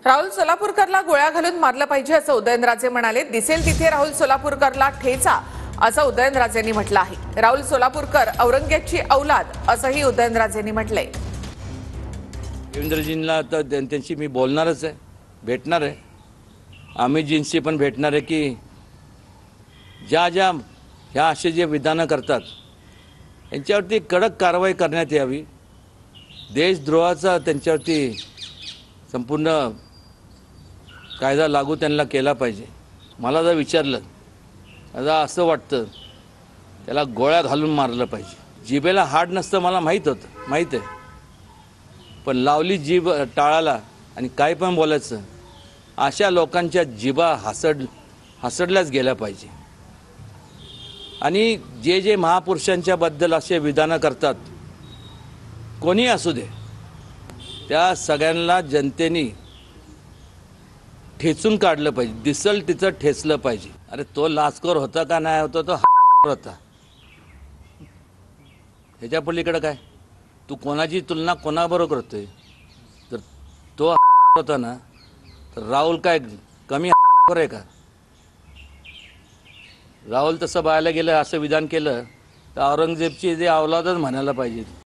राहुल सोलापूरकरला गोळ्या घालून मारलं पाहिजे असं उदयनराजे म्हणाले। दिसेल तिथे राहुल सोलापूरकरला ठेचा असं उदयनराजेंनी म्हटलं आहे। राहुल सोलापूरकर औरंगजेबची औलाद असंही उदयनराजेंनी म्हटलंय। देवेंद्रजींना तर त्यांची मी बोलणारच आहे, भेटणार आहे। अमितजींशी पण भेटणार आहे की ज्या ह्या असे जे विधानं करतात यांच्यावरती कडक कारवाई करण्यात यावी। देशद्रोहाचा त्यांच्यावरती संपूर्ण कायदा लागू त्यांना केला पाहिजे। मला जर विचारलं आता असं वाटतं त्याला गोळ्या घालून मारलं पाहिजे। जिभेला हाड नसतं मला माहीत आहे, पण लावली जीभ टाळाला आणि काय पण बोलायचं, अशा लोकांच्या जिभा हसडल्याच गेल्या पाहिजे। आणि जे महापुरुषांच्या बद्दल असे विधानं करतात कोणी असू दे त्या सगळ्यांना जनतेने ठेचून काढलं पाहिजे, दिसल तिचं ठेचलं पाहिजे। अरे तो लाचखोर होता का नाही होता, तो होता, ह्याच्या पलीकडे काय? तू कोणाची तुलना कोणाबरोबर करतोय? तर तो होता ना तर राहुल काय कमी आहे का? राहुल तसं बायला गेलं असं विधान केलं तर औरंगजेबची जे औलादच म्हणायला पाहिजे।